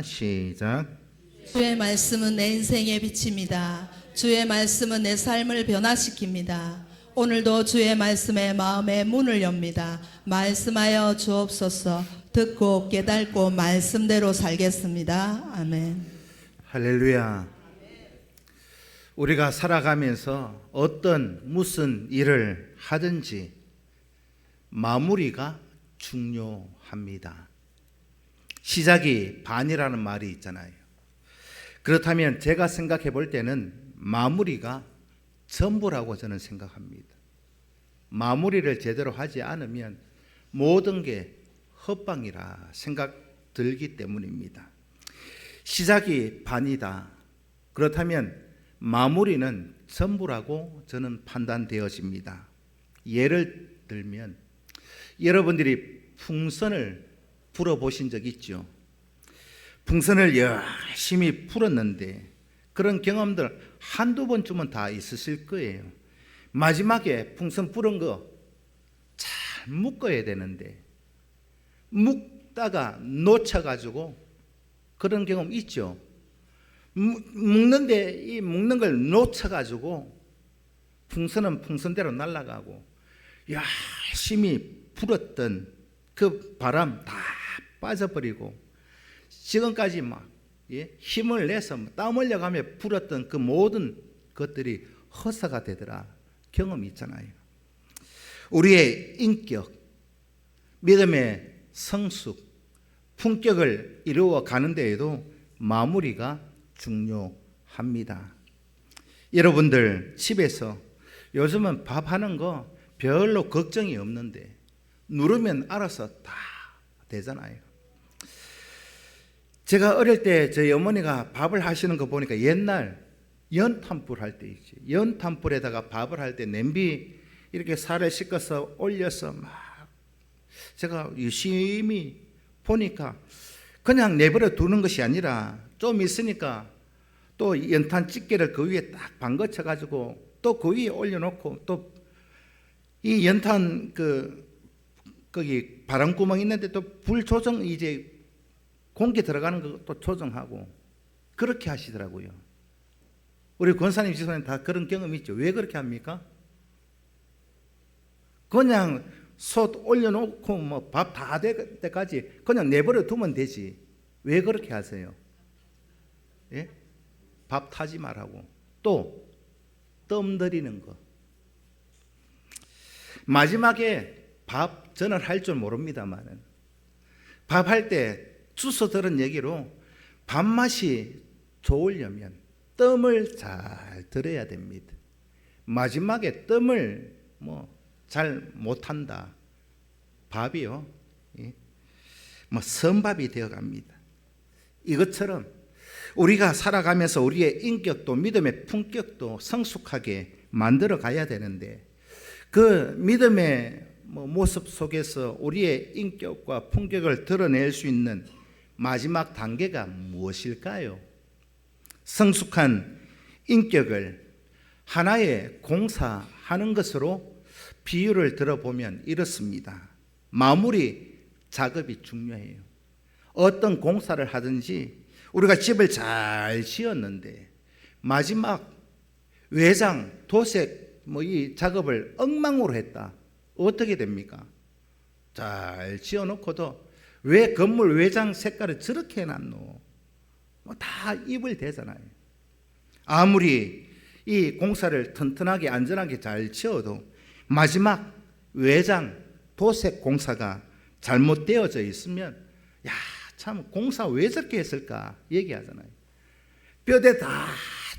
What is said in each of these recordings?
하겠습니다. 시작. 주의 말씀은 내 인생의 빛입니다. 주의 말씀은 내 삶을 변화시킵니다. 오늘도 주의 말씀에 마음의 문을 엽니다. 말씀하여 주옵소서. 듣고 깨닫고 말씀대로 살겠습니다. 아멘. 할렐루야. 우리가 살아가면서 무슨 일을 하든지 마무리가 중요합니다. 시작이 반이라는 말이 있잖아요. 그렇다면 제가 생각해 볼 때는 마무리가 전부라고 저는 생각합니다. 마무리를 제대로 하지 않으면 모든 게 헛방이라 생각 들기 때문입니다. 시작이 반이다. 그렇다면 마무리는 전부라고 저는 판단되어집니다. 예를 들면 여러분들이 풍선을 불어보신 적 있죠? 풍선을 열심히 불었는데 그런 경험들 한두 번쯤은 다 있으실 거예요. 마지막에 풍선 불은 거 잘 묶어야 되는데 묶다가 놓쳐가지고 그런 경험 있죠? 묶는데 이 묶는 걸 놓쳐가지고 풍선은 풍선대로 날아가고 열심히 불었던 그 바람 다 빠져버리고 지금까지 막 힘을 내서 땀 흘려가며 불었던 그 모든 것들이 허사가 되더라 경험이 있잖아요. 우리의 인격, 믿음의 성숙, 품격을 이루어 가는 데에도 마무리가 중요합니다. 여러분들 집에서 요즘은 밥하는 거 별로 걱정이 없는데 누르면 알아서 다 되잖아요. 제가 어릴 때 저희 어머니가 밥을 하시는 거 보니까 옛날 연탄불 할 때 있지. 연탄불에다가 밥을 할 때 냄비 이렇게 살을 씻어서 올려서 막 제가 유심히 보니까 그냥 내버려 두는 것이 아니라 좀 있으니까 또 연탄 집게를 그 위에 딱 방거쳐 가지고 또 그 위에 올려놓고 또 이 연탄 거기 바람구멍 있는데 또 불 조정 이제 공기 들어가는 거 또 조정하고 그렇게 하시더라고요. 우리 권사님 지사님 다 그런 경험 있죠. 왜 그렇게 합니까? 그냥 솥 올려놓고 뭐 밥 다 될 때까지 그냥 내버려 두면 되지. 왜 그렇게 하세요? 예? 밥 타지 말라고. 또 뜸 들이는 거. 마지막에 밥 저는 할 줄 모릅니다만은 밥 할 때 주워 들은 얘기로 밥맛이 좋으려면 뜸을 잘 들여야 됩니다. 마지막에 뜸을 잘 못한다. 밥이요. 선밥이 되어갑니다. 이것처럼 우리가 살아가면서 우리의 인격도 믿음의 품격도 성숙하게 만들어 가야 되는데 그 믿음의 모습 속에서 우리의 인격과 품격을 드러낼 수 있는 마지막 단계가 무엇일까요? 성숙한 인격을 하나의 공사하는 것으로 비유를 들어보면 이렇습니다. 마무리 작업이 중요해요. 어떤 공사를 하든지 우리가 집을 잘 지었는데 마지막 외장, 도색 이 작업을 엉망으로 했다. 어떻게 됩니까? 잘 지어놓고도 왜 건물 외장 색깔을 저렇게 해놨노? 다 입을 대잖아요. 아무리 이 공사를 튼튼하게 안전하게 잘 지어도 마지막 외장, 도색 공사가 잘못되어져 있으면 참 공사 왜 저렇게 했을까 얘기하잖아요. 뼈대 다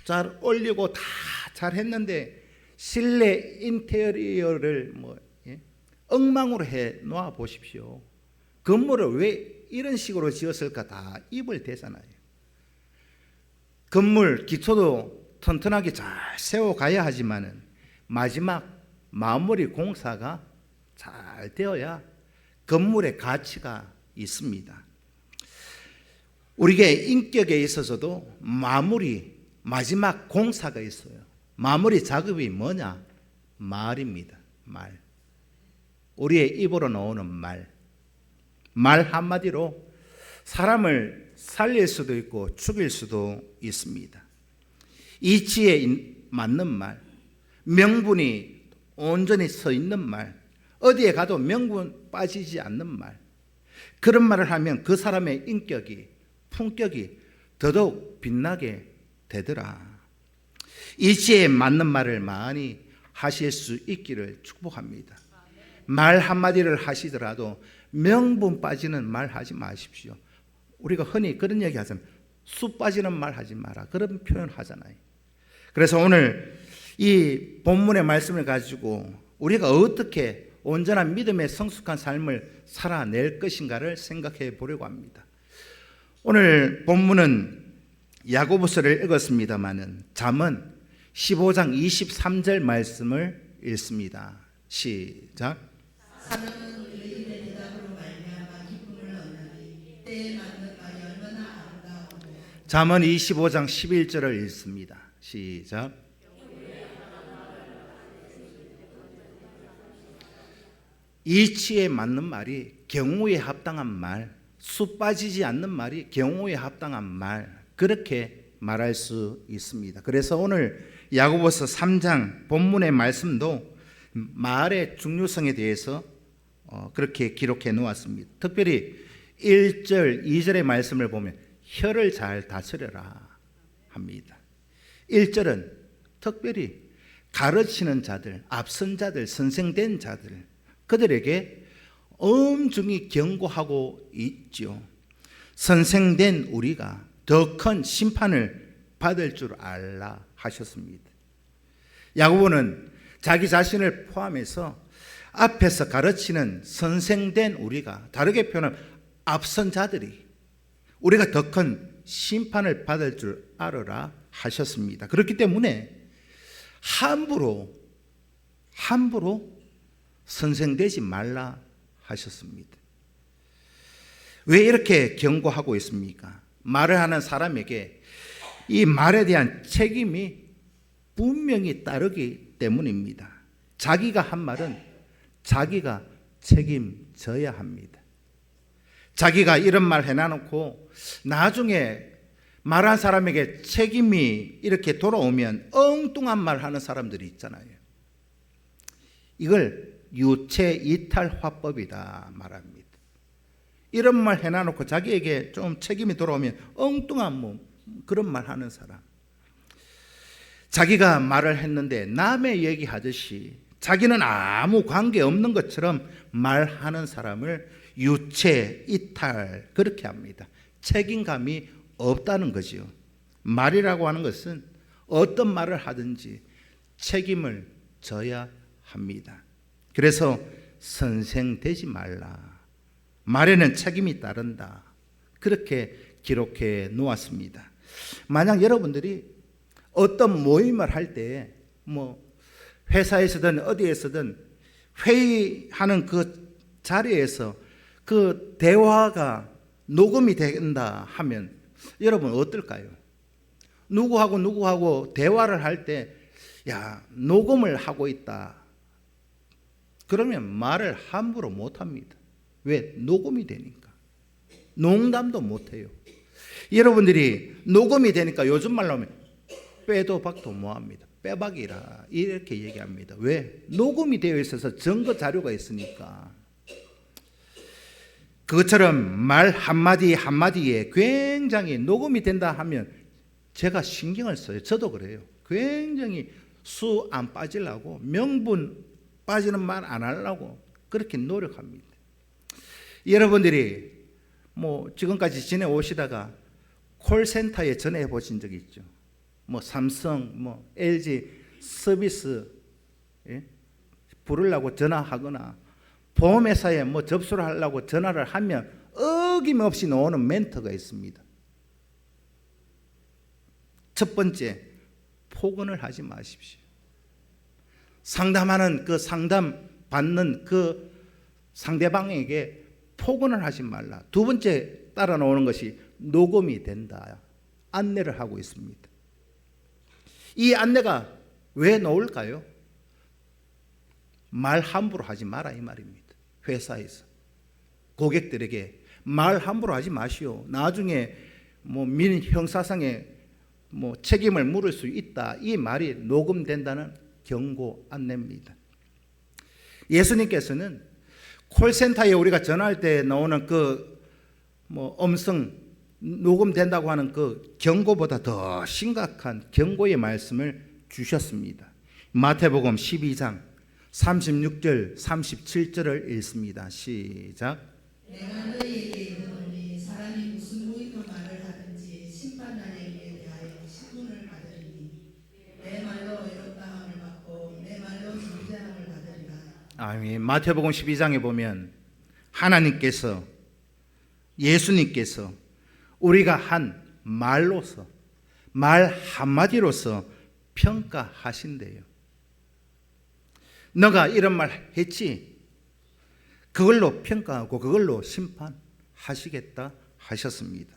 잘 올리고 다 잘 했는데 실내 인테리어를 엉망으로 해 놓아 보십시오. 건물을 왜 이런 식으로 지었을까 다 입을 대잖아요. 건물 기초도 튼튼하게 잘 세워가야 하지만은 마지막 마무리 공사가 잘 되어야 건물의 가치가 있습니다. 우리의 인격에 있어서도 마지막 공사가 있어요. 마무리 작업이 뭐냐? 말입니다. 말. 우리의 입으로 나오는 말. 말 한마디로 사람을 살릴 수도 있고 죽일 수도 있습니다. 이치에 맞는 말, 명분이 온전히 서 있는 말, 어디에 가도 명분 빠지지 않는 말, 그런 말을 하면 그 사람의 인격이, 품격이 더더욱 빛나게 되더라. 이치에 맞는 말을 많이 하실 수 있기를 축복합니다. 말 한마디를 하시더라도 명분 빠지는 말 하지 마십시오. 우리가 흔히 그런 얘기 하잖아요. 수 빠지는 말 하지 마라. 그런 표현 하잖아요. 그래서 오늘 이 본문의 말씀을 가지고 우리가 어떻게 온전한 믿음의 성숙한 삶을 살아낼 것인가를 생각해 보려고 합니다. 오늘 본문은 야고보서를 읽었습니다마는 잠언 15장 23절 말씀을 읽습니다. 시작. 사람은 의인의 대답으로 말미암아 기쁨을 얻나니 때에 맞는 말이 얼마나 아름다우고. 잠언 25장 11절을 읽습니다. 시작. 이치에 맞는 말이 경우에 합당한 말, 수 빠지지 않는 말이 경우에 합당한 말, 그렇게 말할 수 있습니다. 그래서 오늘 야고보서 3장 본문의 말씀도 말의 중요성에 대해서 그렇게 기록해 놓았습니다. 특별히 1절, 2절의 말씀을 보면 혀를 잘 다스려라 합니다. 1절은 특별히 가르치는 자들, 앞선 자들, 선생된 자들, 그들에게 엄중히 경고하고 있죠. 선생된 우리가 더 큰 심판을 받을 줄 알라 하셨습니다. 야고보는 자기 자신을 포함해서 앞에서 가르치는 선생된 우리가, 다르게 표현하면 앞선 자들이 우리가 더 큰 심판을 받을 줄 알아라 하셨습니다. 그렇기 때문에 함부로 선생되지 말라 하셨습니다. 왜 이렇게 경고하고 있습니까? 말을 하는 사람에게 이 말에 대한 책임이 분명히 따르기 때문입니다. 자기가 한 말은 자기가 책임져야 합니다. 자기가 이런 말 해놔놓고 나중에 말한 사람에게 책임이 이렇게 돌아오면 엉뚱한 말 하는 사람들이 있잖아요. 이걸 유체 이탈 화법이다 말합니다. 이런 말 해놔놓고 자기에게 좀 책임이 돌아오면 엉뚱한 그런 말 하는 사람. 자기가 말을 했는데 남의 얘기하듯이 자기는 아무 관계 없는 것처럼 말하는 사람을 유체 이탈, 그렇게 합니다. 책임감이 없다는 거죠. 말이라고 하는 것은 어떤 말을 하든지 책임을 져야 합니다. 그래서 선생되지 말라. 말에는 책임이 따른다. 그렇게 기록해 놓았습니다. 만약 여러분들이 어떤 모임을 할 때 회사에서든 어디에서든 회의하는 그 자리에서 그 대화가 녹음이 된다 하면 여러분 어떨까요? 누구하고 대화를 할 때 녹음을 하고 있다. 그러면 말을 함부로 못합니다. 왜? 녹음이 되니까. 농담도 못해요. 여러분들이 녹음이 되니까 요즘 말로 하면 빼도 박도 못합니다. 빼박이라 이렇게 얘기합니다. 왜? 녹음이 되어 있어서 증거 자료가 있으니까. 그것처럼 말 한마디 한마디에 굉장히 녹음이 된다 하면 제가 신경을 써요. 저도 그래요. 굉장히 수 안 빠지려고, 명분 빠지는 말 안 하려고 그렇게 노력합니다. 여러분들이 지금까지 지내오시다가 콜센터에 전화해 보신 적 있죠? 삼성, LG 서비스 부르려고 전화하거나 보험회사에 접수를 하려고 전화를 하면 어김없이 나오는 멘트가 있습니다. 첫 번째, 폭언을 하지 마십시오. 상담하는 그 상담 받는 그 상대방에게 폭언을 하지 말라. 두 번째 따라 나오는 것이 녹음이 된다. 안내를 하고 있습니다. 이 안내가 왜 나올까요? 말 함부로 하지 마라 이 말입니다. 회사에서 고객들에게 말 함부로 하지 마시오. 나중에 형사상의 책임을 물을 수 있다. 이 말이 녹음된다는 경고 안내입니다. 예수님께서는 콜센터에 우리가 전화할 때 나오는 음성 녹음된다고 하는 그 경고보다 더 심각한 경고의 말씀을 주셨습니다. 마태복음 12장 36절 37절을 읽습니다. 시작. 내가 너희에게 이르노니 사람이 무슨 무익한 말을 하든지 심판날에 이에 대하여 신문을 받으리니 내 말로 의롭다함을 받고 내 말로 정죄함을 받으리라. 아멘. 마태복음 12장에 보면 하나님께서 예수님께서 우리가 한 말로서 말 한마디로서 평가하신대요. 너가 이런 말 했지? 그걸로 평가하고 그걸로 심판하시겠다 하셨습니다.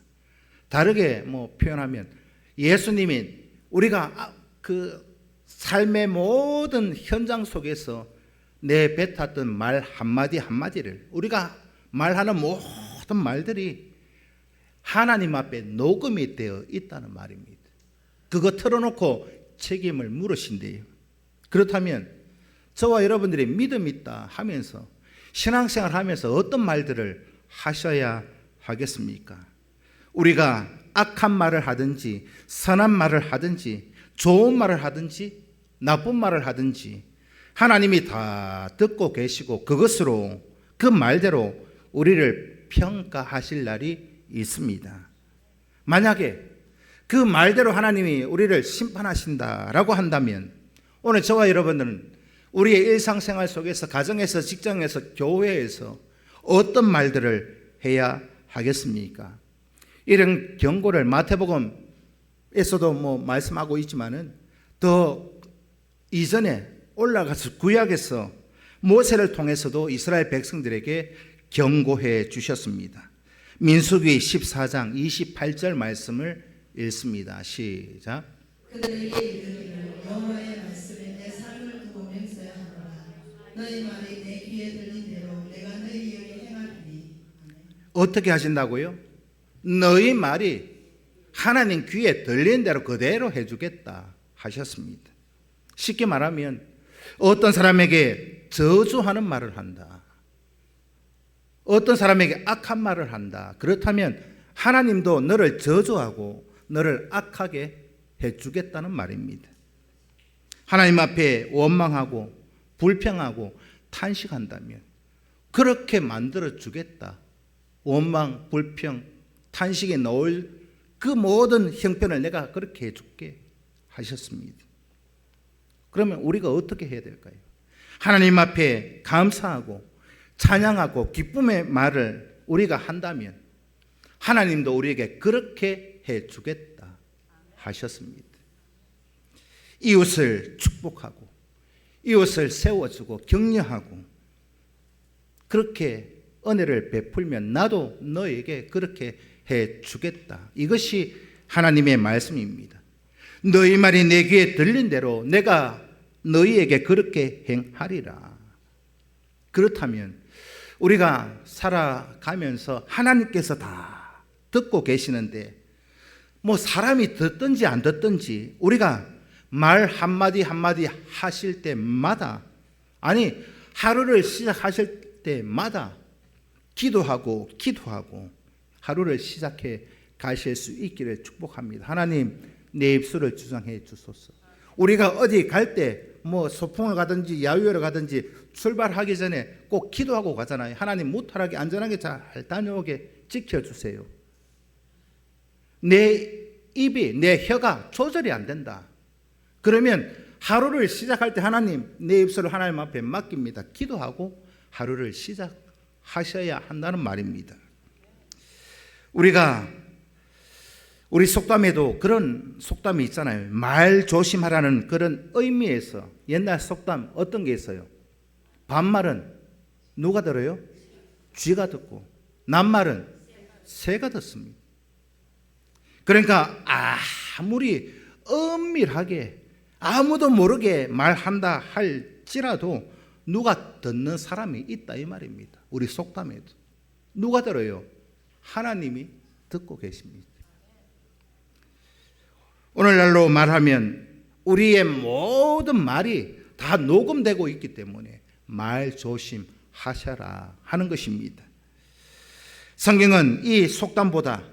다르게 표현하면 예수님이 우리가 그 삶의 모든 현장 속에서 내뱉었던 말 한마디 한마디를 우리가 말하는 모든 말들이 하나님 앞에 녹음이 되어 있다는 말입니다. 그거 털어놓고 책임을 물으신대요. 그렇다면 저와 여러분들이 믿음 있다 하면서 신앙생활 하면서 어떤 말들을 하셔야 하겠습니까? 우리가 악한 말을 하든지 선한 말을 하든지 좋은 말을 하든지 나쁜 말을 하든지 하나님이 다 듣고 계시고 그것으로 그 말대로 우리를 평가하실 날이 있습니다. 만약에 그 말대로 하나님이 우리를 심판하신다라고 한다면 오늘 저와 여러분들은 우리의 일상생활 속에서 가정에서 직장에서 교회에서 어떤 말들을 해야 하겠습니까? 이런 경고를 마태복음에서도 말씀하고 있지만은 더 이전에 올라가서 구약에서 모세를 통해서도 이스라엘 백성들에게 경고해 주셨습니다. 민수기 14장 28절 말씀을 읽습니다. 시작. 그들에게 이르기를 여호와의 말씀에 내 삶을 두고 맹세하노라. 너희 말이 내 귀에 들린 대로 내가 너희에게 행하리니. 어떻게 하신다고요? 너희 말이 하나님 귀에 들린 대로 그대로 해주겠다 하셨습니다. 쉽게 말하면 어떤 사람에게 저주하는 말을 한다. 어떤 사람에게 악한 말을 한다. 그렇다면 하나님도 너를 저주하고 너를 악하게 해주겠다는 말입니다. 하나님 앞에 원망하고 불평하고 탄식한다면 그렇게 만들어 주겠다. 원망, 불평, 탄식에 넣을 그 모든 형편을 내가 그렇게 해줄게 하셨습니다. 그러면 우리가 어떻게 해야 될까요? 하나님 앞에 감사하고 찬양하고 기쁨의 말을 우리가 한다면 하나님도 우리에게 그렇게 해주겠다 하셨습니다. 이웃을 축복하고 이웃을 세워주고 격려하고 그렇게 은혜를 베풀면 나도 너에게 그렇게 해주겠다. 이것이 하나님의 말씀입니다. 너희 말이 내 귀에 들린 대로 내가 너희에게 그렇게 행하리라. 그렇다면 우리가 살아가면서 하나님께서 다 듣고 계시는데 사람이 듣든지 안 듣든지 우리가 말 한마디 한마디 하실 때마다 하루를 시작하실 때마다 기도하고 하루를 시작해 가실 수 있기를 축복합니다. 하나님 내 입술을 주장해 주소서. 우리가 어디 갈 때 소풍을 가든지 야유회를 가든지 출발하기 전에 꼭 기도하고 가잖아요. 하나님 무탈하게 안전하게 잘 다녀오게 지켜주세요. 내 입이 내 혀가 조절이 안 된다. 그러면 하루를 시작할 때 하나님 내 입술을 하나님 앞에 맡깁니다. 기도하고 하루를 시작하셔야 한다는 말입니다. 우리 속담에도 그런 속담이 있잖아요. 말 조심하라는 그런 의미에서 옛날 속담 어떤 게 있어요? 반말은 누가 들어요? 쥐가 듣고 낱말은 새가 듣습니다. 그러니까 아무리 은밀하게 아무도 모르게 말한다 할지라도 누가 듣는 사람이 있다 이 말입니다. 우리 속담에도 누가 들어요? 하나님이 듣고 계십니다. 오늘날로 말하면 우리의 모든 말이 다 녹음되고 있기 때문에 말 조심하셔라 하는 것입니다. 성경은 이 속담보다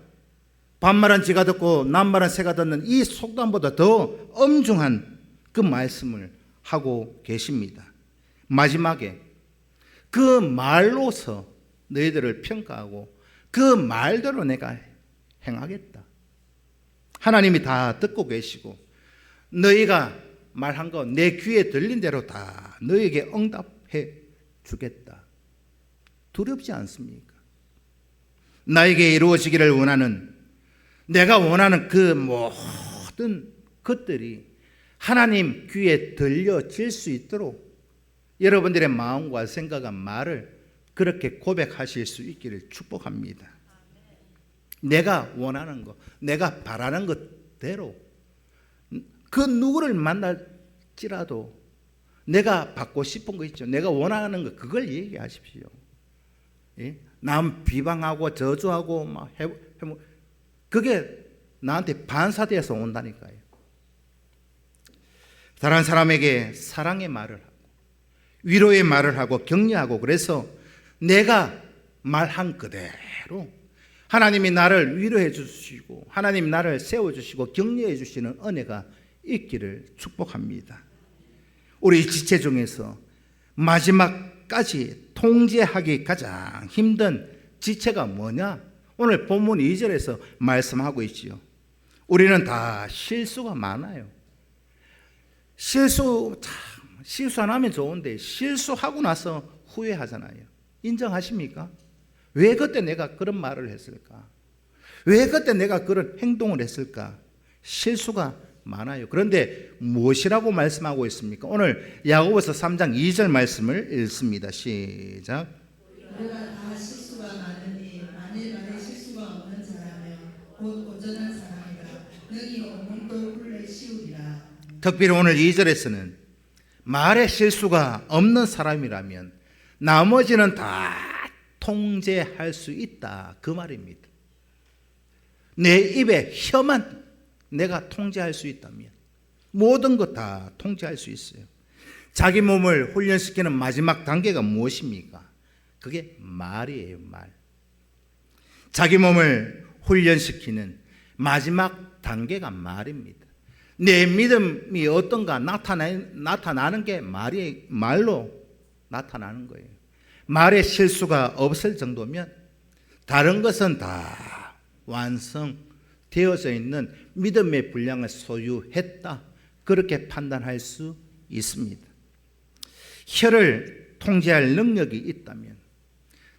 반말은 쥐가 듣고 낱말은 새가 듣는 이 속담보다 더 엄중한 그 말씀을 하고 계십니다. 마지막에 그 말로서 너희들을 평가하고 그 말대로 내가 행하겠다. 하나님이 다 듣고 계시고 너희가 말한 거 내 귀에 들린 대로 다 너희에게 응답해 주겠다. 두렵지 않습니까? 나에게 이루어지기를 원하는, 내가 원하는 그 모든 것들이 하나님 귀에 들려질 수 있도록 여러분들의 마음과 생각과 말을 그렇게 고백하실 수 있기를 축복합니다. 내가 원하는 것, 내가 바라는 것대로 그 누구를 만날지라도 내가 받고 싶은 거 있죠. 내가 원하는 것, 그걸 얘기하십시오. 예? 남 비방하고 저주하고 막 그게 나한테 반사돼서 온다니까요. 다른 사람에게 사랑의 말을 하고 위로의 말을 하고 격려하고, 그래서 내가 말한 그대로 하나님이 나를 위로해 주시고 하나님이 나를 세워주시고 격려해 주시는 은혜가 있기를 축복합니다. 우리 지체 중에서 마지막까지 통제하기 가장 힘든 지체가 뭐냐? 오늘 본문 2절에서 말씀하고 있지요. 우리는 다 실수가 많아요. 실수 안 하면 좋은데 실수하고 나서 후회하잖아요. 인정하십니까? 왜 그때 내가 그런 말을 했을까? 왜 그때 내가 그런 행동을 했을까? 실수가 많아요. 그런데 무엇이라고 말씀하고 있습니까? 오늘 야고보서 3장 2절 말씀을 읽습니다. 시작. 우리가 다 실수가 많으니 만일 말에 실수가 없는 사람은 곧 온전한 사람이라 능히 온몸도 굴레 씌우리라. 특별히 오늘 2절에서는 말에 실수가 없는 사람이라면 나머지는 다 통제할 수 있다, 그 말입니다. 내 입에 혀만 내가 통제할 수 있다면 모든 것 다 통제할 수 있어요. 자기 몸을 훈련시키는 마지막 단계가 무엇입니까? 그게 말이에요. 말. 자기 몸을 훈련시키는 마지막 단계가 말입니다. 내 믿음이 어떤가 나타나는 게 말로 나타나는 거예요. 말에 실수가 없을 정도면 다른 것은 다 완성되어져 있는 믿음의 분량을 소유했다, 그렇게 판단할 수 있습니다. 혀를 통제할 능력이 있다면,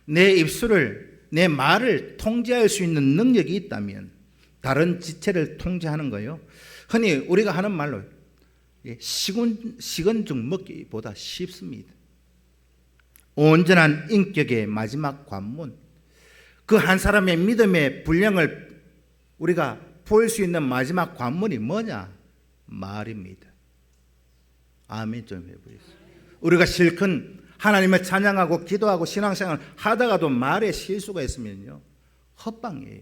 내 입술을, 내 말을 통제할 수 있는 능력이 있다면 다른 지체를 통제하는 거예요. 흔히 우리가 하는 말로 식은 죽 먹기보다 쉽습니다. 온전한 인격의 마지막 관문, 그 한 사람의 믿음의 분량을 우리가 볼 수 있는 마지막 관문이 뭐냐? 말입니다. 아멘 좀 해보겠습니다. 우리가 실컷 하나님을 찬양하고 기도하고 신앙생활 하다가도 말에 실수가 있으면요, 헛방이에요.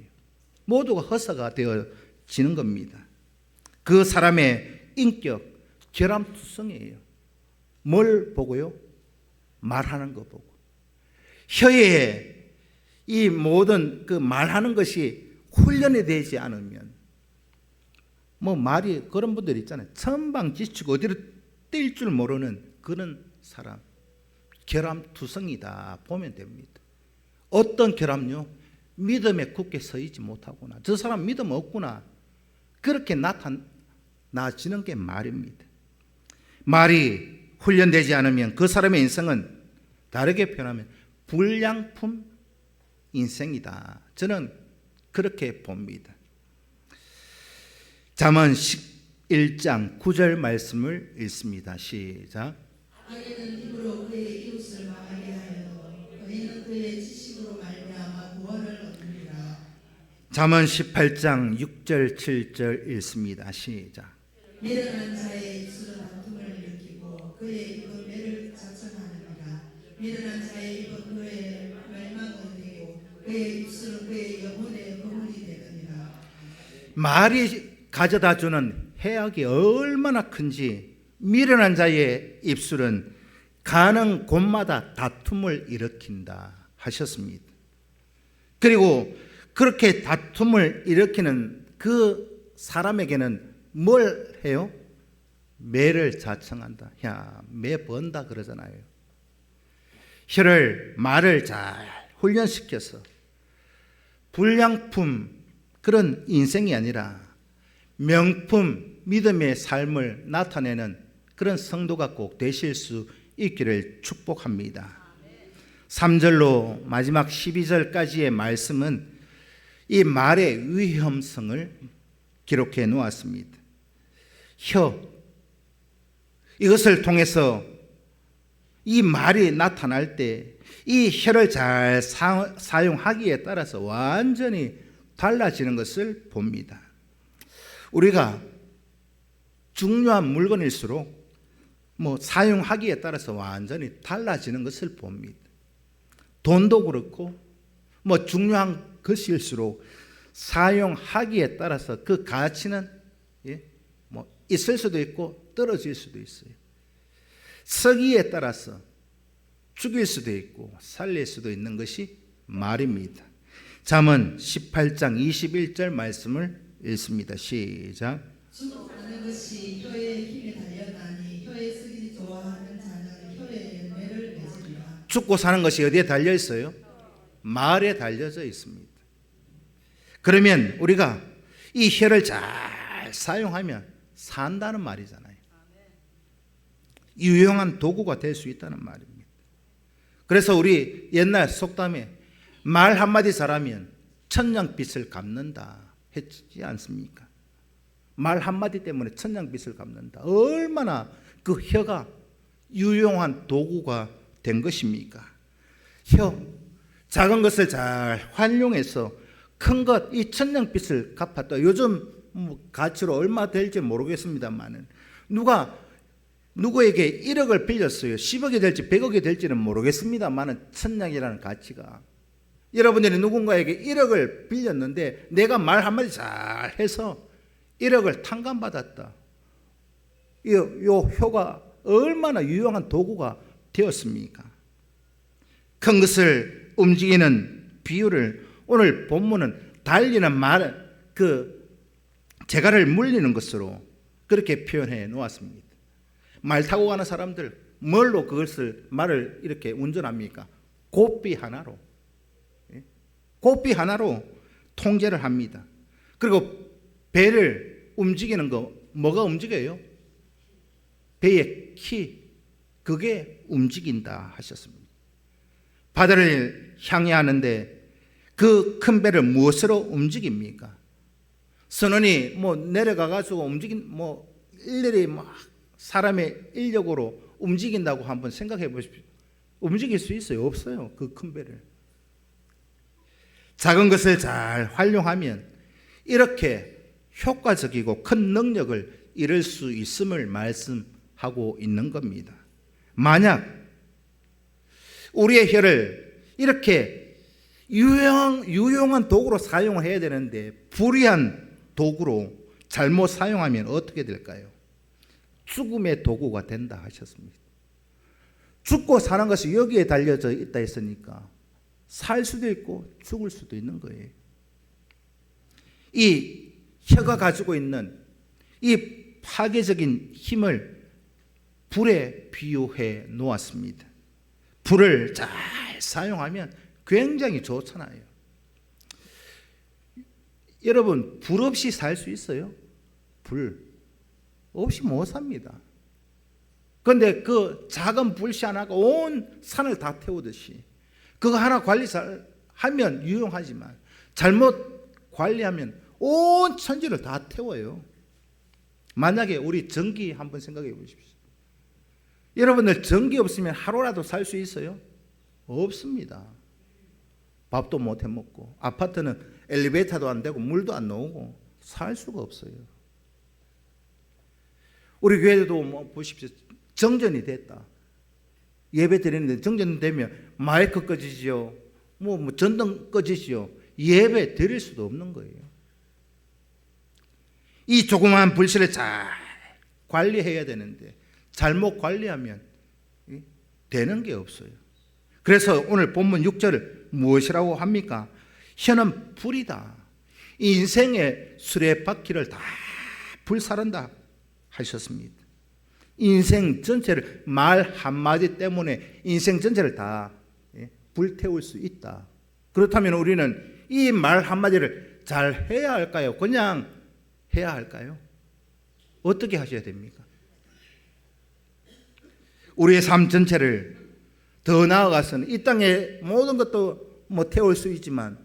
모두가 헛사가 되어지는 겁니다. 그 사람의 인격, 결함투성이에요. 뭘 보고요? 말하는 거 보고. 혀에 이 모든 그 말하는 것이 훈련이 되지 않으면, 말이, 그런 분들 있잖아요. 천방지축 어디로 뛸 줄 모르는 그런 사람, 결함투성이다 보면 됩니다. 어떤 결함요? 믿음에 굳게 서 있지 못하구나, 저 사람 믿음 없구나, 그렇게 나타나지는 게 말입니다. 말이 훈련되지 않으면 그 사람의 인생은 다르게 표현하면 불량품 인생이다, 저는 그렇게 봅니다. 잠언 11장 9절 말씀을 읽습니다. 시작. 악인은 입으로 그의 이웃을 망하게 하여 의인은 그의 지식으로 말미암아 구원을 얻으리라. 잠언 18장 6절 7절 읽습니다. 시작. 미련한 자의 입술은 다툼을 일으키고 그의 입은 매를 자청하느니라. 미련한 자의 입은 그의 멸망을 되고 그의 입술은 그의 영혼의 거물이 되느니라. 말이 가져다 주는 해악이 얼마나 큰지 미련한 자의 입술은 가는 곳마다 다툼을 일으킨다 하셨습니다. 그리고 그렇게 다툼을 일으키는 그 사람에게는 뭘 해요? 매를 자청한다. 야, 매 번다 그러잖아요. 혀를, 말을 잘 훈련시켜서 불량품 그런 인생이 아니라 명품 믿음의 삶을 나타내는 그런 성도가 꼭 되실 수 있기를 축복합니다. 3절로 마지막 12절까지의 말씀은 이 말의 위험성을 기록해 놓았습니다. 혀, 이것을 통해서 이 말이 나타날 때 이 혀를 잘 사용하기에 따라서 완전히 달라지는 것을 봅니다. 우리가 중요한 물건일수록 사용하기에 따라서 완전히 달라지는 것을 봅니다. 돈도 그렇고 중요한 것일수록 사용하기에 따라서 그 가치는 있을 수도 있고 떨어질 수도 있어요. 서기에 따라서 죽일 수도 있고 살릴 수도 있는 것이 말입니다. 잠언 18장 21절 말씀을 읽습니다. 시작. 주목하는 것이 혀의 힘에 달려나니 혀에 쓰기 좋아하는 자는 혀에 매를 맺으리라. 죽고 사는 것이 어디에 달려 있어요? 말에 달려져 있습니다. 그러면 우리가 이 혀를 잘 사용하면 산다는 말이잖아요. 유용한 도구가 될 수 있다는 말입니다. 그래서 우리 옛날 속담에 말 한마디 잘하면 천냥빚을 갚는다 했지 않습니까? 말 한마디 때문에 천냥빚을 갚는다. 얼마나 그 혀가 유용한 도구가 된 것입니까? 혀, 작은 것을 잘 활용해서 큰 것, 이 천냥빚을 갚았다. 요즘 가치로 얼마 될지 모르겠습니다만 누구에게 1억을 빌렸어요. 10억이 될지 100억이 될지는 모르겠습니다만 천냥이라는 가치가, 여러분들이 누군가에게 1억을 빌렸는데 내가 말 한마디 잘 해서 1억을 탕감받았다. 요 혀가 얼마나 유용한 도구가 되었습니까? 큰 것을 움직이는 비유를 오늘 본문은 달리는 말, 재갈을 물리는 것으로 그렇게 표현해 놓았습니다. 말 타고 가는 사람들 뭘로 말을 이렇게 운전합니까? 고삐 하나로, 고삐 하나로 통제를 합니다. 그리고 배를 움직이는 거 뭐가 움직여요? 배의 키, 그게 움직인다 하셨습니다. 바다를 향해 하는데 그 큰 배를 무엇으로 움직입니까? 선원이 내려가가지고 일일이 사람의 인력으로 움직인다고 한번 생각해 보십시오. 움직일 수 있어요? 없어요. 그 큰 배를. 작은 것을 잘 활용하면 이렇게 효과적이고 큰 능력을 이룰 수 있음을 말씀하고 있는 겁니다. 만약 우리의 혀를 이렇게 유용한 도구로 사용을 해야 되는데 불의한 도구로 잘못 사용하면 어떻게 될까요? 죽음의 도구가 된다 하셨습니다. 죽고 사는 것이 여기에 달려져 있다 했으니까 살 수도 있고 죽을 수도 있는 거예요. 이 혀가 가지고 있는 이 파괴적인 힘을 불에 비유해 놓았습니다. 불을 잘 사용하면 굉장히 좋잖아요. 여러분, 불 없이 살 수 있어요? 불 없이 못 삽니다. 그런데 그 작은 불씨 하나가 온 산을 다 태우듯이 그거 하나 관리 잘 하면 유용하지만 잘못 관리하면 온 천지를 다 태워요. 만약에 우리 전기 한번 생각해 보십시오. 여러분들 전기 없으면 하루라도 살 수 있어요? 없습니다. 밥도 못 해 먹고 아파트는 엘리베이터도 안 되고 물도 안 나오고 살 수가 없어요. 우리 교회도 보십시오. 정전이 됐다. 예배 드리는데 정전되면 마이크 꺼지지요. 전등 꺼지지요. 예배 드릴 수도 없는 거예요. 이 조그마한 불씨를 잘 관리해야 되는데 잘못 관리하면 되는 게 없어요. 그래서 오늘 본문 6절 무엇이라고 합니까? 혀는 불이다. 인생의 수레바퀴를 다 불사른다 하셨습니다. 인생 전체를, 말 한마디 때문에 인생 전체를 다 불태울 수 있다. 그렇다면 우리는 이 말 한마디를 잘 해야 할까요? 그냥 해야 할까요? 어떻게 하셔야 됩니까? 우리의 삶 전체를 더 나아가서는 이 땅의 모든 것도 태울 수 있지만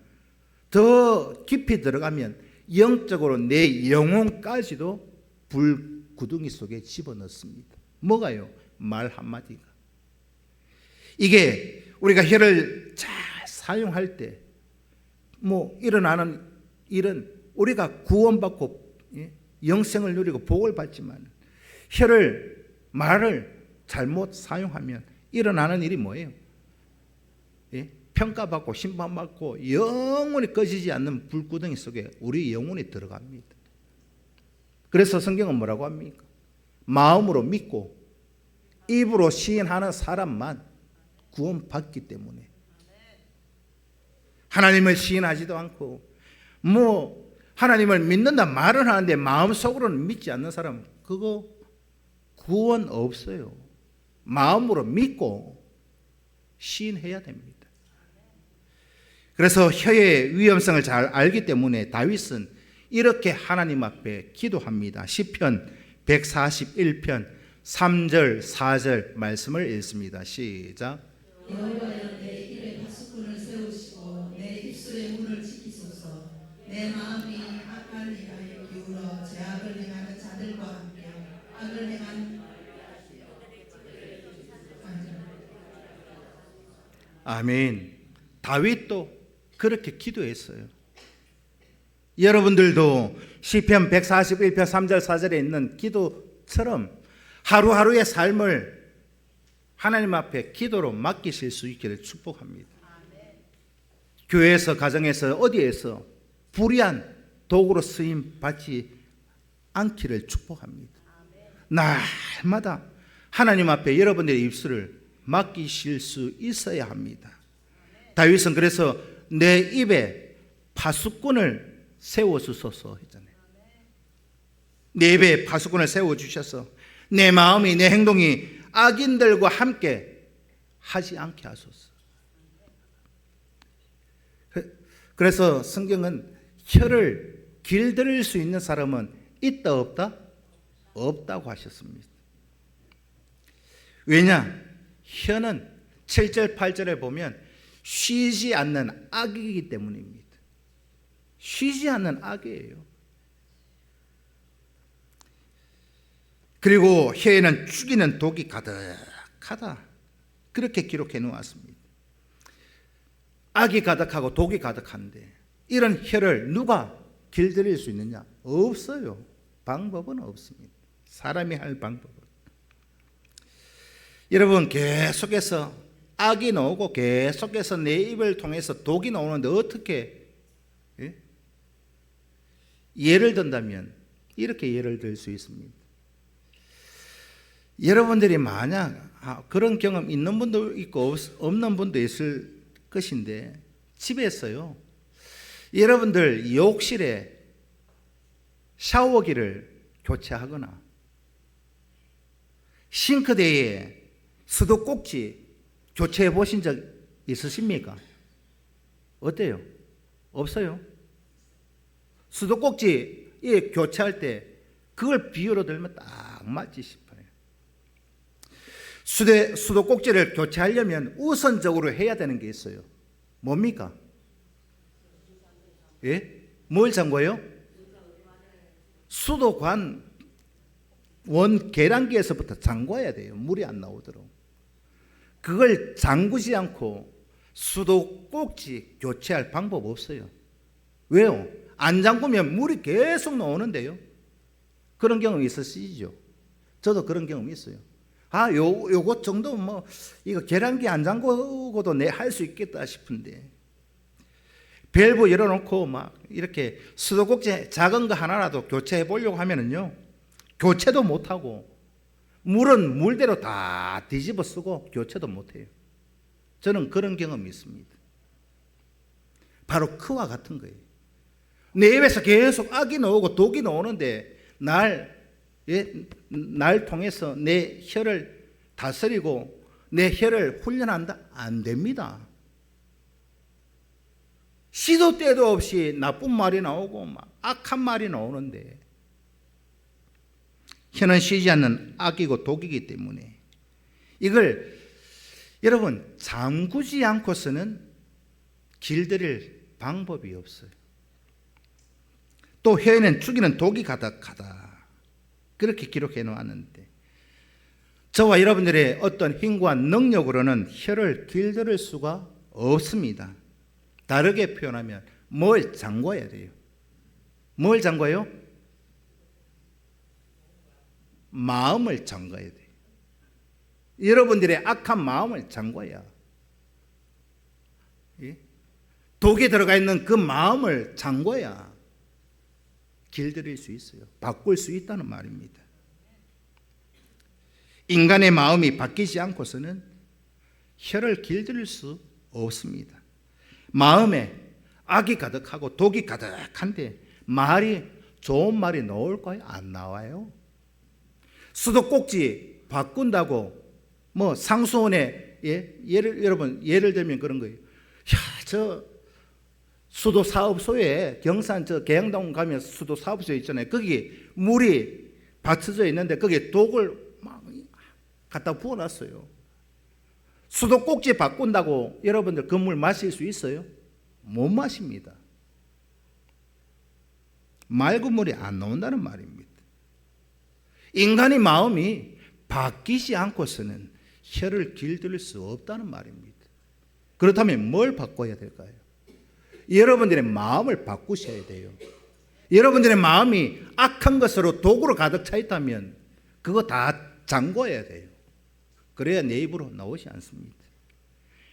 더 깊이 들어가면 영적으로 내 영혼까지도 불구덩이 속에 집어넣습니다. 뭐가요? 말 한마디가. 이게 우리가 혀를 잘 사용할 때 일어나는 일은 우리가 구원받고 영생을 누리고 복을 받지만 말을 잘못 사용하면 일어나는 일이 뭐예요? 평가받고 심판받고 영원히 꺼지지 않는 불구덩이 속에 우리 영혼이 들어갑니다. 그래서 성경은 뭐라고 합니까? 마음으로 믿고 입으로 시인하는 사람만 구원받기 때문에 하나님을 시인하지도 않고 하나님을 믿는다 말은 하는데 마음속으로는 믿지 않는 사람 그거 구원 없어요. 마음으로 믿고 시인해야 됩니다. 그래서 혀의 위험성을 잘 알기 때문에 다윗은 이렇게 하나님 앞에 기도합니다. 시편 141편 3절 4절 말씀을 읽습니다. 시작. 여호와여 내 입에 파수꾼을 세우시고 내 입술의 문을 지키소서. 내 마음이 악한 일에 기울어 죄악을 행하는 자들과 함께 악을 행한 아멘. 다윗도 그렇게 기도했어요. 여러분들도 시편 141편 3절 4절에 있는 기도처럼 하루하루의 삶을 하나님 앞에 기도로 맡기실 수 있기를 축복합니다. 교회에서, 가정에서, 어디에서 불의한 도구로 쓰임 받지 않기를 축복합니다. 날마다 하나님 앞에 여러분들의 입술을 맡기실 수 있어야 합니다. 다윗은 그래서 내 입에 파수꾼을 세워주소서 했잖아요. 내 입에 파수꾼을 세워주셔서 내 마음이, 내 행동이 악인들과 함께 하지 않게 하소서. 그래서 성경은 혀를 길들일 수 있는 사람은 있다 없다? 없다고 하셨습니다. 왜냐? 혀는 7절 8절에 보면 쉬지 않는 악이기 때문입니다. 쉬지 않는 악이에요. 그리고 혀에는 죽이는 독이 가득하다. 그렇게 기록해 놓았습니다. 악이 가득하고 독이 가득한데 이런 혀를 누가 길들일 수 있느냐? 없어요. 방법은 없습니다. 사람이 할 방법은. 여러분, 계속해서 악이 나오고 계속해서 내 입을 통해서 독이 나오는데 어떻게 예를 든다면 이렇게 예를 들 수 있습니다. 여러분들이 만약 그런 경험 있는 분도 있고 없는 분도 있을 것인데 집에서요, 여러분들 욕실에 샤워기를 교체하거나 싱크대에 수도꼭지 교체해 보신 적 있으십니까? 어때요? 없어요? 수도꼭지 교체할 때 그걸 비유로 들면 딱 맞지 싶어요. 수도꼭지를 교체하려면 우선적으로 해야 되는 게 있어요. 뭡니까? 예? 뭘 잠궈요? 수도관 원 계량기에서부터 잠궈야 돼요. 물이 안 나오도록. 그걸 잠그지 않고 수도꼭지 교체할 방법 없어요. 왜요? 안 잠그면 물이 계속 나오는데요. 그런 경험 있으시죠? 저도 그런 경험이 있어요. 요것 정도 이거 계량기 안 잠그고도 내 할 수 있겠다 싶은데 밸브 열어놓고 막 이렇게 수도꼭지 작은 거 하나라도 교체해 보려고 하면은요, 교체도 못하고 물은 물대로 다 뒤집어 쓰고 교체도 못해요. 저는 그런 경험이 있습니다. 바로 그와 같은 거예요. 내 입에서 계속 악이 나오고 독이 나오는데 날 통해서 내 혀를 다스리고 내 혀를 훈련한다? 안 됩니다. 시도 때도 없이 나쁜 말이 나오고 막 악한 말이 나오는데, 혀는 쉬지 않는 악이고 독이기 때문에 이걸 여러분 잠그지 않고서는 길들일 방법이 없어요. 또 혀에는 죽이는 독이 가득하다, 그렇게 기록해 놓았는데, 저와 여러분들의 어떤 힘과 능력으로는 혀를 길들일 수가 없습니다. 다르게 표현하면 뭘 잠궈야 돼요? 뭘 잠궈요? 마음을 잠궈야 돼요. 여러분들의 악한 마음을 잠궈야, 독이 들어가 있는 그 마음을 잠궈야 길들일 수 있어요. 바꿀 수 있다는 말입니다. 인간의 마음이 바뀌지 않고서는 혀를 길들일 수 없습니다. 마음에 악이 가득하고 독이 가득한데 좋은 말이 나올까요? 안 나와요. 수도꼭지 바꾼다고 상수원에 예를 들면 그런 거예요. 저 수도 사업소에 경산 계양동 가면 수도 사업소 있잖아요. 거기 물이 받쳐져 있는데 거기에 독을 막 갖다 부어놨어요. 수도꼭지 바꾼다고 여러분들 그 물 마실 수 있어요? 못 마십니다. 맑은 물이 안 나온다는 말입니다. 인간의 마음이 바뀌지 않고서는 혀를 길들일 수 없다는 말입니다. 그렇다면 뭘 바꿔야 될까요? 여러분들의 마음을 바꾸셔야 돼요. 여러분들의 마음이 악한 것으로 독으로 가득 차 있다면 그거 다 잠궈야 돼요. 그래야 내 입으로 나오지 않습니다.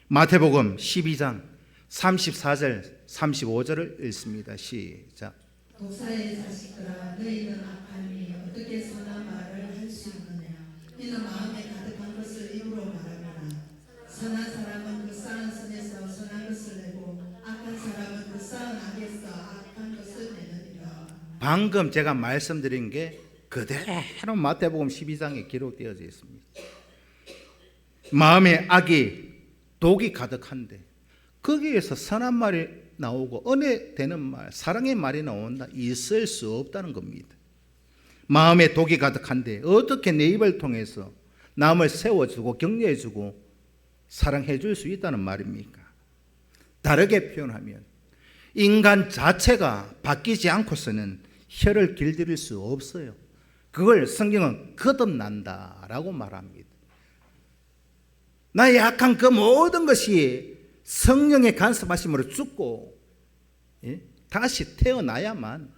마태복음 12장 34절 35절을 읽습니다. 시작. 독사의 자식들아, 너희는 악함이 어떻게 선한 말을 할 수 있느냐? 너희는 마음에 가득한 것을 입으로 말하느라. 선한 사람은 그 쌓은 선에서 선한 것을 내고 악한 사람은 그 쌓은 악에서 악한 것을 내느니라. 방금 제가 말씀드린 게 그대로 마태복음 12장에 기록되어져 있습니다. 마음에 악이 독이 가득한데 거기에서 선한 말이 나오고 은혜 되는 말, 사랑의 말이 나온다, 있을 수 없다는 겁니다. 마음에 독이 가득한데 어떻게 내 입을 통해서 남을 세워주고 격려해주고 사랑해줄 수 있다는 말입니까? 다르게 표현하면 인간 자체가 바뀌지 않고서는 혀를 길들일 수 없어요. 그걸 성경은 거듭난다라고 말합니다. 나의 약한 그 모든 것이 성령의 간섭하심으로 죽고 다시 태어나야만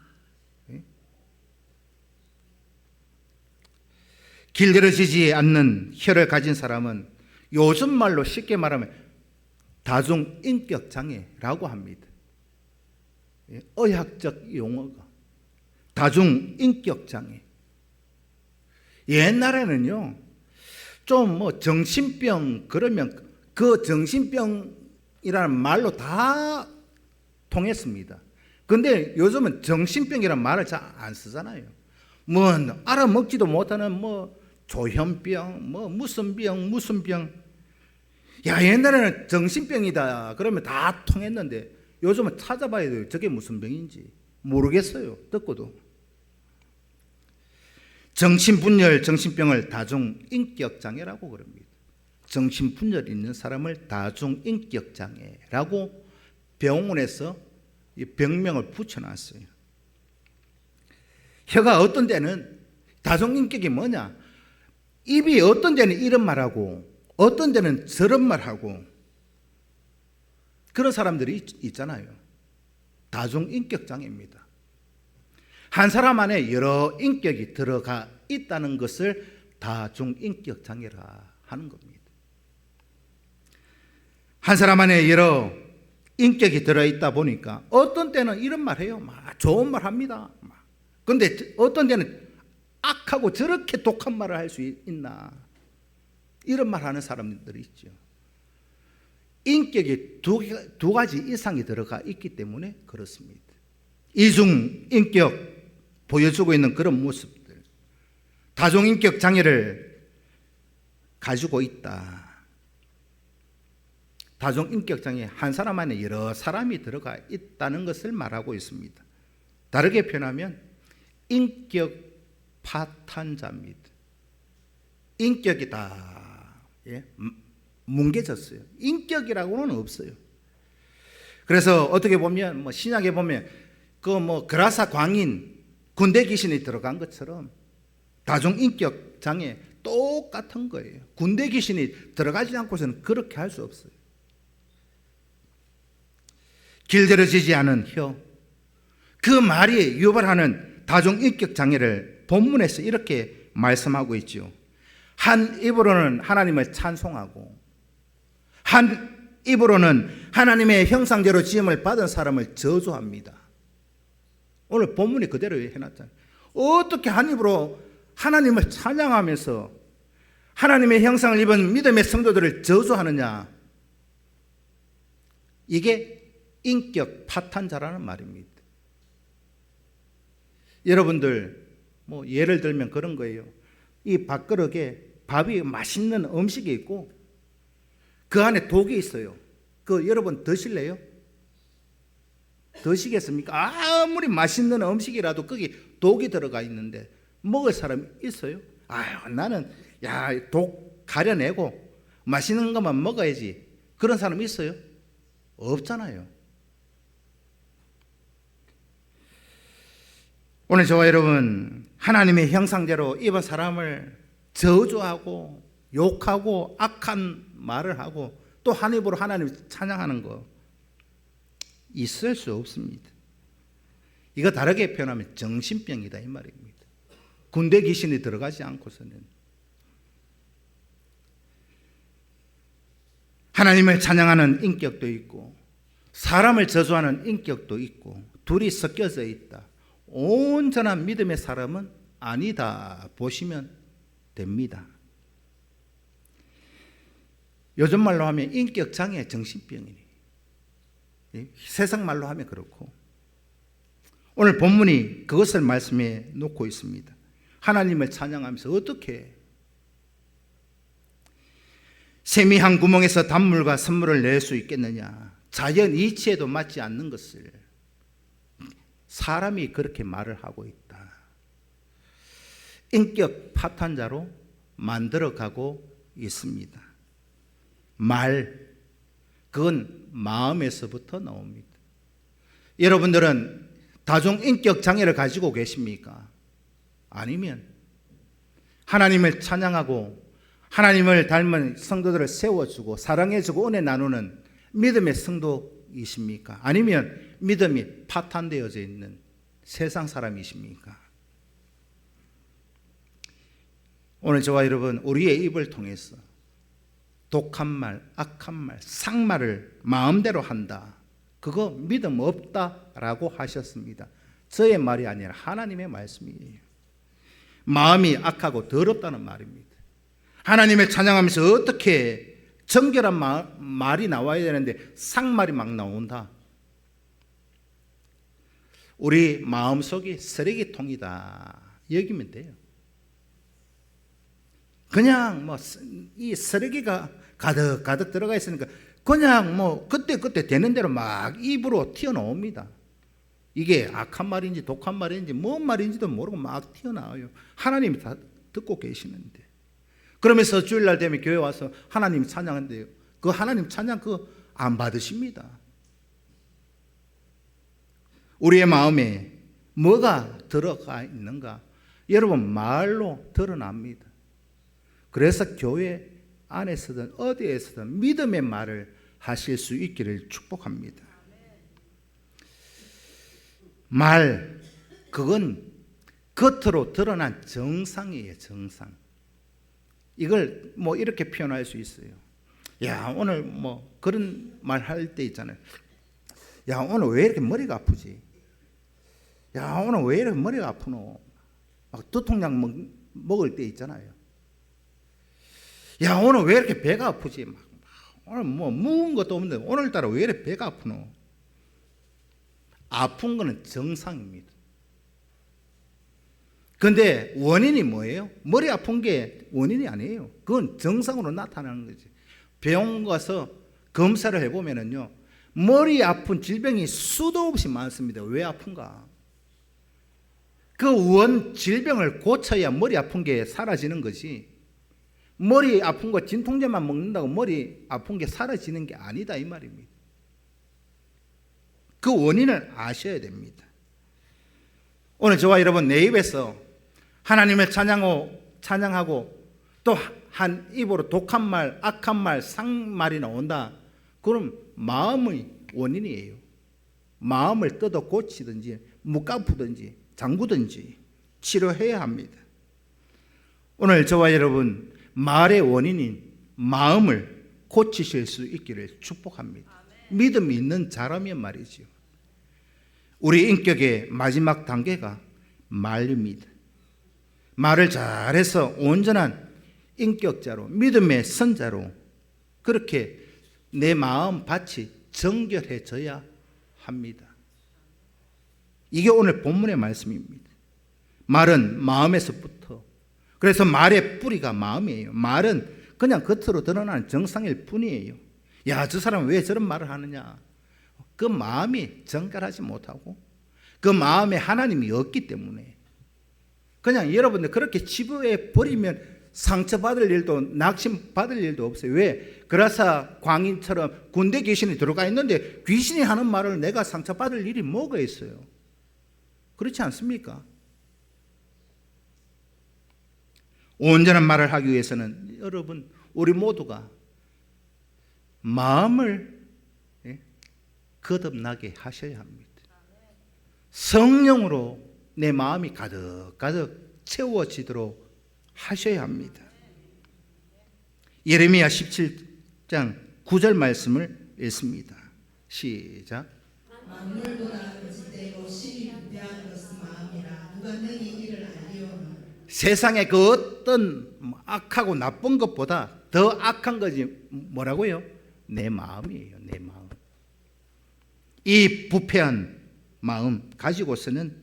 길들여지지 않는 혀를 가진 사람은 요즘 말로 쉽게 말하면 다중인격장애라고 합니다. 의학적 용어가 다중인격장애. 옛날에는요 좀 정신병 그러면 그 정신병이라는 말로 다 통했습니다. 근데 요즘은 정신병이라는 말을 잘 안 쓰잖아요. 알아먹지도 못하는 조현병 무슨 병. 야, 옛날에는 정신병이다 그러면 다 통했는데 요즘은 찾아봐야 돼요. 저게 무슨 병인지 모르겠어요. 듣고도. 정신분열, 정신병을 다중인격장애라고 그럽니다. 정신분열 있는 사람을 다중인격장애라고 병원에서 이 병명을 붙여놨어요. 혀가 어떤 때는 다중인격이 뭐냐? 입이 어떤 데는 이런 말하고 어떤 데는 저런 말하고 그런 사람들이 있잖아요. 다중인격장애입니다. 한 사람 안에 여러 인격이 들어가 있다는 것을 다중인격장애라 하는 겁니다. 한 사람 안에 여러 인격이 들어있다 보니까 어떤 때는 이런 말 해요. 막 좋은 말 합니다. 근데 어떤 때는 악하고 저렇게 독한 말을 할 수 있나, 이런 말 하는 사람들이 있죠. 인격이 두 가지 이상이 들어가 있기 때문에 그렇습니다. 이중 인격 보여주고 있는 그런 모습들, 다중인격 장애를 가지고 있다. 다중인격 장애, 한 사람 안에 여러 사람이 들어가 있다는 것을 말하고 있습니다. 다르게 표현하면 인격 파탄자입니다. 인격이 다 뭉개졌어요. 인격이라고는 없어요. 그래서 어떻게 보면 신약에 보면 그라사 광인, 군대 귀신이 들어간 것처럼 다중인격 장애 똑같은 거예요. 군대 귀신이 들어가지 않고서는 그렇게 할 수 없어요. 길들여지지 않은 혀, 그 말이 유발하는 다중인격 장애를 본문에서 이렇게 말씀하고 있죠. 한 입으로는 하나님을 찬송하고 한 입으로는 하나님의 형상대로 지음을 받은 사람을 저주합니다. 오늘 본문이 그대로 해놨잖아요. 어떻게 한 입으로 하나님을 찬양하면서 하나님의 형상을 입은 믿음의 성도들을 저주하느냐? 이게 인격 파탄자라는 말입니다. 여러분들 예를 들면 그런 거예요. 이 밥그릇에 밥이 맛있는 음식이 있고 그 안에 독이 있어요. 여러분 드실래요? 드시겠습니까? 아무리 맛있는 음식이라도 거기 독이 들어가 있는데 먹을 사람이 있어요? 나는 독 가려내고 맛있는 것만 먹어야지, 그런 사람 있어요? 없잖아요. 오늘 저와 여러분, 하나님의 형상대로 입은 사람을 저주하고 욕하고 악한 말을 하고 또 한 입으로 하나님을 찬양하는 거 있을 수 없습니다. 이거 다르게 표현하면 정신병이다 이 말입니다. 군대 귀신이 들어가지 않고서는. 하나님을 찬양하는 인격도 있고 사람을 저주하는 인격도 있고 둘이 섞여져 있다. 온전한 믿음의 사람은 아니다 보시면 됩니다. 요즘 말로 하면 인격장애, 정신병이니, 세상 말로 하면 그렇고, 오늘 본문이 그것을 말씀해 놓고 있습니다. 하나님을 찬양하면서 어떻게 세미한 구멍에서 단물과 선물을 낼 수 있겠느냐? 자연 이치에도 맞지 않는 것을 사람이 그렇게 말을 하고 있다. 인격 파탄자로 만들어가고 있습니다. 그건 마음에서부터 나옵니다. 여러분들은 다중인격 장애를 가지고 계십니까? 아니면 하나님을 찬양하고 하나님을 닮은 성도들을 세워주고 사랑해주고 은혜 나누는 믿음의 성도이십니까? 아니면 믿음이 파탄되어져 있는 세상 사람이십니까? 오늘 저와 여러분, 우리의 입을 통해서 독한 말, 악한 말, 상말을 마음대로 한다, 그거 믿음 없다라고 하셨습니다. 저의 말이 아니라 하나님의 말씀이에요. 마음이 악하고 더럽다는 말입니다. 하나님을 찬양하면서 어떻게 정결한 말이 나와야 되는데 상말이 막 나온다. 우리 마음속이 쓰레기통이다 여기면 돼요. 그냥 이 쓰레기가 가득 들어가 있으니까 그냥 그때 되는 대로 막 입으로 튀어나옵니다. 이게 악한 말인지 독한 말인지 뭔 말인지도 모르고 막 튀어나와요. 하나님이 다 듣고 계시는데. 그러면서 주일날 되면 교회 와서 하나님 찬양한대요. 그 하나님 찬양 그거 안 받으십니다. 우리의 마음에 뭐가 들어가 있는가? 여러분, 말로 드러납니다. 그래서 교회 안에서든 어디에서든 믿음의 말을 하실 수 있기를 축복합니다. 그건 겉으로 드러난 정상이에요, 정상. 이걸 이렇게 표현할 수 있어요. 오늘 그런 말 할 때 있잖아요. 야, 오늘 왜 이렇게 머리가 아프지? 야, 오늘 왜 이렇게 머리가 아프노? 막 두통약 먹을 때 있잖아요. 야, 오늘 왜 이렇게 배가 아프지? 막 오늘 뭐 먹은 것도 없는데 오늘따라 왜 이렇게 배가 아프노? 아픈 거는 정상입니다. 근데 원인이 뭐예요? 머리 아픈 게 원인이 아니에요. 그건 정상으로 나타나는 거지. 병원 가서 검사를 해보면은요, 머리 아픈 질병이 수도 없이 많습니다. 왜 아픈가? 그 질병을 고쳐야 머리 아픈 게 사라지는 거지. 머리 아픈 거 진통제만 먹는다고 머리 아픈 게 사라지는 게 아니다 이 말입니다. 그 원인을 아셔야 됩니다. 오늘 저와 여러분 내 입에서 하나님을 찬양하고 또 한 입으로 독한 말, 악한 말, 상말이 나온다. 그럼 마음의 원인이에요. 마음을 뜯어 고치든지 묶아프든지 잠그든지 치료해야 합니다. 오늘 저와 여러분 말의 원인인 마음을 고치실 수 있기를 축복합니다. 믿음이 있는 자라면 말이죠. 우리 인격의 마지막 단계가 말입니다. 말을 잘해서 온전한 인격자로, 믿음의 선자로 그렇게 내 마음 밭이 정결해져야 합니다. 이게 오늘 본문의 말씀입니다. 말은 마음에서부터. 그래서 말의 뿌리가 마음이에요. 말은 그냥 겉으로 드러나는 정상일 뿐이에요. 야, 저 사람은 왜 저런 말을 하느냐? 그 마음이 정결하지 못하고 그 마음에 하나님이 없기 때문에 그냥 여러분들 그렇게 치부해 버리면 상처받을 일도 낙심받을 일도 없어요. 왜? 그라사 광인처럼 군대 귀신이 들어가 있는데 귀신이 하는 말을 내가 상처받을 일이 뭐가 있어요? 그렇지 않습니까? 온전한 말을 하기 위해서는 여러분 우리 모두가 마음을 거듭나게 하셔야 합니다. 성령으로 내 마음이 가득가득 채워지도록 하셔야 합니다. 예레미야 17장 9절 말씀을 읽습니다. 시작. 만물보다 거짓되고 심히 부패한 것은 마음이라 누가 능히 이를 알리오나. 세상의 그 어떤 악하고 나쁜 것보다 더 악한 것이 뭐라고요? 내 마음이에요. 내 마음. 이 부패한 마음 가지고서는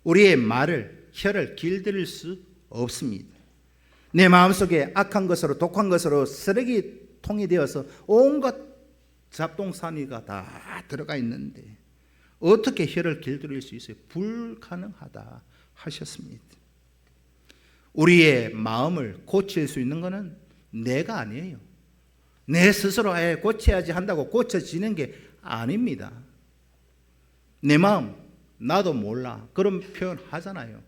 우리의 말을 혀를 길들일 수 없습니다. 내 마음속에 악한 것으로 독한 것으로 쓰레기통이 되어서 온갖 잡동사니가 다 들어가 있는데 어떻게 혀를 길들일 수 있어요? 불가능하다 하셨습니다. 우리의 마음을 고칠 수 있는 것은 내가 아니에요. 내 스스로 고쳐야지 한다고 고쳐지는 게 아닙니다. 내 마음 나도 몰라 그런 표현 하잖아요.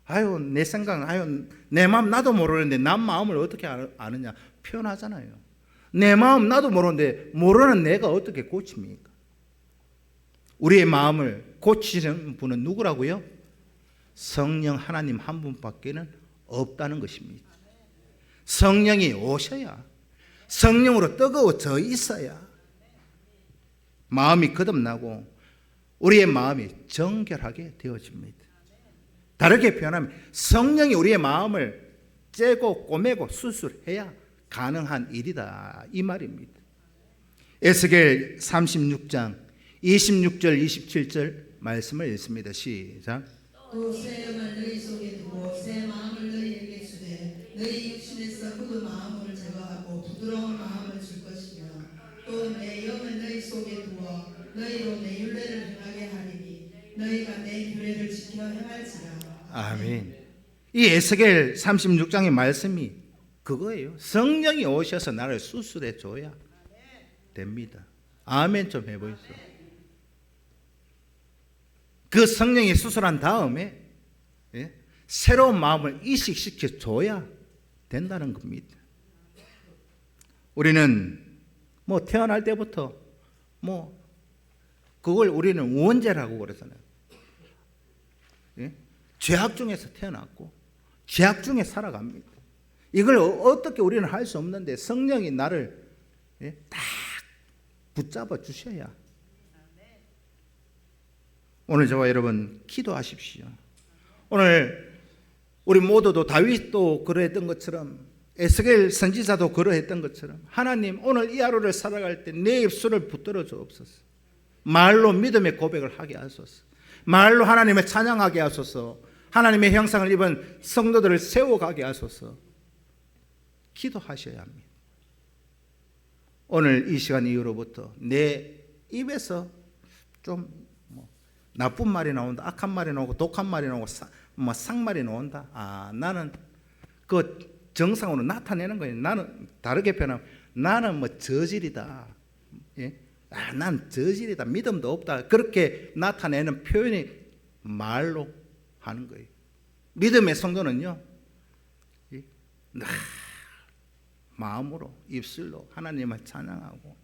아유 내 생각은 아유 내 마음 나도 모르는데 남 마음을 어떻게 아느냐 표현하잖아요. 내 마음 나도 모르는데 모르는 내가 어떻게 고칩니까? 우리의 마음을 고치는 분은 누구라고요? 성령 하나님 한 분밖에는 없다는 것입니다. 성령이 오셔야 성령으로 뜨거워져 있어야 마음이 거듭나고 우리의 마음이 정결하게 되어집니다. 다르게 표현하면 성령이 우리의 마음을 째고 꼬매고 수술해야 가능한 일이다 이 말입니다. 에스겔 36장 26절 27절 말씀을 읽습니다. 시작. 또 새 영을 너희 속에 두고 새 마음을 너희에게 주되 너희 육신에서 굳은 마음을 제거하고 부드러운 마음을 줄 것이며 또 내 영을 너희 속에 두어 너희로 내 율례를 행하게 하리니 너희가 내 규례를 지켜 행할지라. 아멘. 이 에스겔 36장의 말씀이 그거예요. 성령이 오셔서 나를 수술해 줘야 됩니다. 아멘 좀 해보시죠. 그 성령이 수술한 다음에 새로운 마음을 이식시켜 줘야 된다는 겁니다. 우리는 뭐 태어날 때부터 뭐 그걸 우리는 원죄라고 그러잖아요. 죄악 중에서 태어났고 죄악 중에 살아갑니다. 이걸 어떻게 우리는 할 수 없는데 성령이 나를 딱 붙잡아 주셔야 오늘 저와 여러분 기도하십시오. 오늘 우리 모두도 다윗도 그러했던 것처럼 에스겔 선지자도 그러했던 것처럼 하나님 오늘 이 하루를 살아갈 때 내 입술을 붙들어 주옵소서. 말로 믿음의 고백을 하게 하소서. 말로 하나님을 찬양하게 하소서. 하나님의 형상을 입은 성도들을 세워가게 하소서. 기도하셔야 합니다. 오늘 이 시간 이후로부터 내 입에서 좀 나쁜 말이 나온다, 악한 말이 나오고 독한 말이 나오고 상말이 나온다. 나는 그 정상으로 나타내는 거예요. 나는 다르게 표현하면 나는 저질이다. 예? 난 저질이다. 믿음도 없다. 그렇게 나타내는 표현이 말로 하는 거예요. 믿음의 성도는요, 마음으로 입술로 하나님을 찬양하고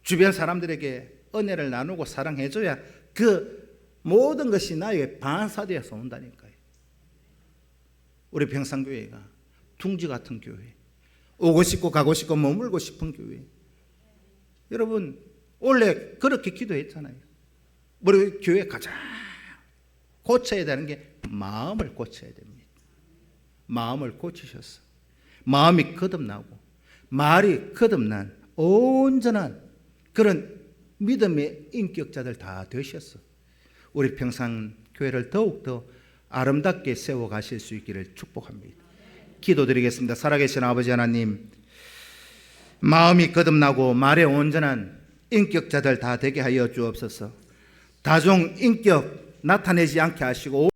주변 사람들에게 은혜를 나누고 사랑해줘야 그 모든 것이 나에게 반사되어서 온다니까요. 우리 평산교회가 둥지 같은 교회, 오고 싶고 가고 싶고 머물고 싶은 교회. 여러분 원래 그렇게 기도했잖아요. 우리 교회 가장 고쳐야 되는 게 마음을 고쳐야 됩니다. 마음을 고치셨어. 마음이 거듭나고 말이 거듭난 온전한 그런 믿음의 인격자들 다 되셨어. 우리 평산교회를 더욱더 아름답게 세워가실 수 있기를 축복합니다. 기도드리겠습니다. 살아계신 아버지 하나님, 마음이 거듭나고 말에 온전한 인격자들 다 되게 하여 주옵소서. 다종 인격 나타내지 않게 하시고